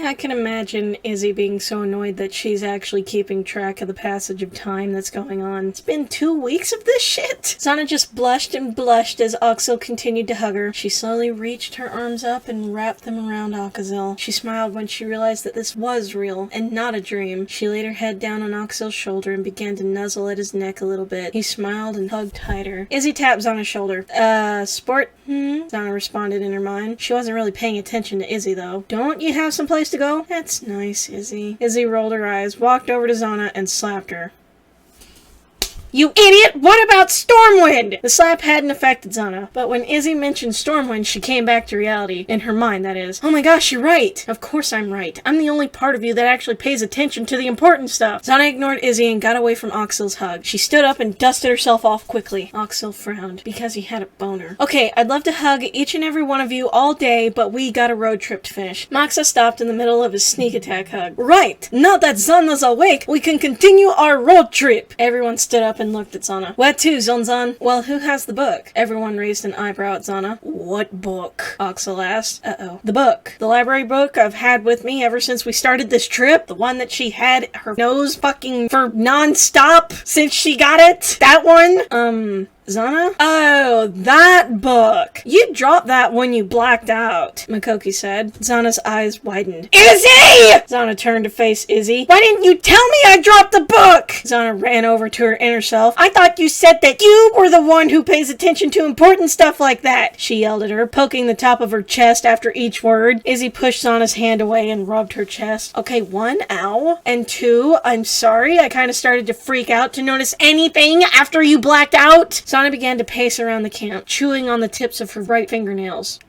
Yeah, I can imagine Izzy being so annoyed that she's actually keeping track of the passage of time that's going on. It's been 2 weeks of this shit! Xanna just blushed and blushed as Oxel continued to hug her. She slowly reached her arms up and wrapped them around Oxel. She smiled when she realized that this was real and not a dream. She laid her head down on Oxel's shoulder and began to nuzzle at his neck a little bit. He smiled and hugged tighter. Izzy tapped Xanna's shoulder. Sport? Xanna responded in her mind. She wasn't really paying attention to Izzy, though. Don't you have some place to go? That's nice, Izzy. Izzy rolled her eyes, walked over to Xanna, and slapped her. You idiot! What about Stormwind? The slap hadn't affected Xanna, but when Izzy mentioned Stormwind, she came back to reality. In her mind, that is. Oh my gosh, you're right! Of course I'm right. I'm the only part of you that actually pays attention to the important stuff. Xanna ignored Izzy and got away from Oxel's hug. She stood up and dusted herself off quickly. Oxel frowned, because he had a boner. Okay, I'd love to hug each and every one of you all day, but we got a road trip to finish. Moxa stopped in the middle of his sneak attack hug. Right! Now that Xanna's awake, we can continue our road trip! Everyone stood up and looked at Xanna. Where to, Zonzan? Well, who has the book? Everyone raised an eyebrow at Xanna. What book? Oxel asked. Uh-oh. The book. The library book I've had with me ever since we started this trip. The one that she had her nose fucking for non-stop since she got it. That one? Xanna? Oh, that book! You dropped that when you blacked out, Makoki said. Xanna's eyes widened. Izzy! Xanna turned to face Izzy. Why didn't you tell me I dropped the book? Xanna ran over to her inner self. I thought you said that you were the one who pays attention to important stuff like that, she yelled at her, poking the top of her chest after each word. Izzy pushed Xanna's hand away and rubbed her chest. Okay, 1, ow. And 2, I'm sorry, I kind of started to freak out to notice anything after you blacked out. Xanna began to pace around the camp, chewing on the tips of her bright fingernails.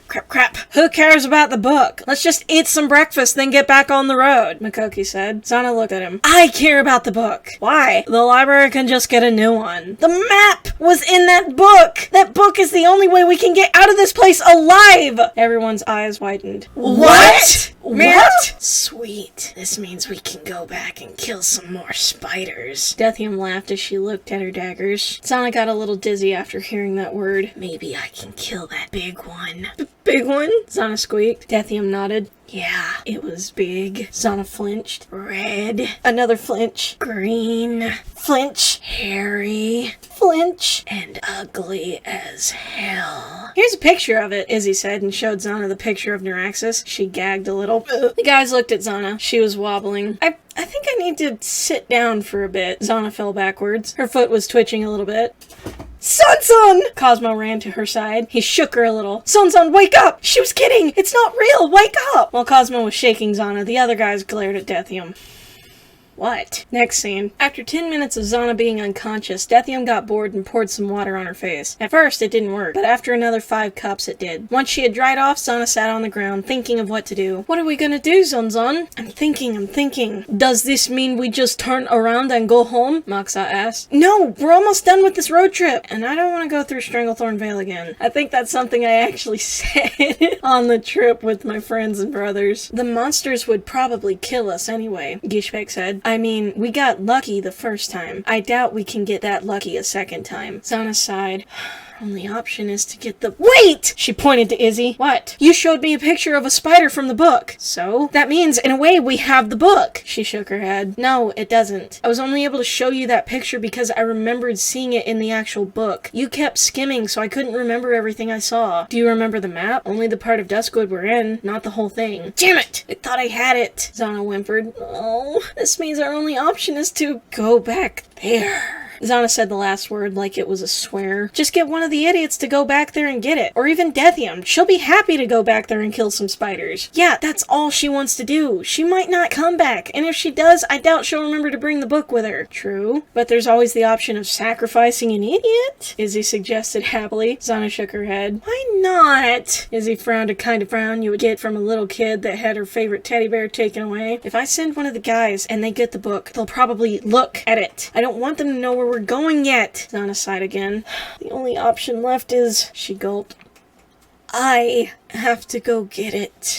Crap. Who cares about the book? Let's just eat some breakfast, then get back on the road, Makoki said. Xanna looked at him. I care about the book. Why? The library can just get a new one. The map was in that book! That book is the only way we can get out of this place alive! Everyone's eyes widened. What? What? Sweet. This means we can go back and kill some more spiders. Dethium laughed as she looked at her daggers. Xanna got a little dizzy after hearing that word. Maybe I can kill that big one. Big one? Xanna squeaked. Dethium nodded. Yeah, it was big. Xanna flinched. Red. Another flinch. Green. Flinch. Hairy. Flinch. And ugly as hell. Here's a picture of it, Izzy said, and showed Xanna the picture of Neuraxis. She gagged a little. The guys looked at Xanna. She was wobbling. I think I need to sit down for a bit. Xanna fell backwards. Her foot was twitching a little bit. Son! Cosmo ran to her side. He shook her a little. Son, wake up! She was kidding! It's not real! Wake up! While Cosmo was shaking Xanna, the other guys glared at Dethium. What? Next scene. After 10 minutes of Xanna being unconscious, Dethium got bored and poured some water on her face. At first, it didn't work, but after another 5 cups, it did. Once she had dried off, Xanna sat on the ground, thinking of what to do. What are we gonna do, Zonzon? I'm thinking. Does this mean we just turn around and go home? Moxa asked. No, we're almost done with this road trip, and I don't want to go through Stranglethorn Vale again. I think that's something I actually said on the trip with my friends and brothers. The monsters would probably kill us anyway, Gishbek said. I mean, we got lucky the first time. I doubt we can get that lucky a second time. Xanna sighed. Only option is to get the— Wait! She pointed to Izzy. What? You showed me a picture of a spider from the book. So? That means, in a way, we have the book. She shook her head. No, it doesn't. I was only able to show you that picture because I remembered seeing it in the actual book. You kept skimming, so I couldn't remember everything I saw. Do you remember the map? Only the part of Duskwood we're in, not the whole thing. Damn it! I thought I had it. Xanna whimpered. Oh, this means our only option is to go back there. Xanna said the last word like it was a swear. Just get one of the idiots to go back there and get it. Or even Dethium. She'll be happy to go back there and kill some spiders. Yeah, that's all she wants to do. She might not come back, and if she does, I doubt she'll remember to bring the book with her. True. But there's always the option of sacrificing an idiot, Izzy suggested happily. Xanna shook her head. Why not? Izzy frowned a kind of frown you would get from a little kid that had her favorite teddy bear taken away. If I send one of the guys and they get the book, they'll probably look at it. I don't want them to know where we're going yet. Xanna sighed again. The only option left is— she gulped. I have to go get it.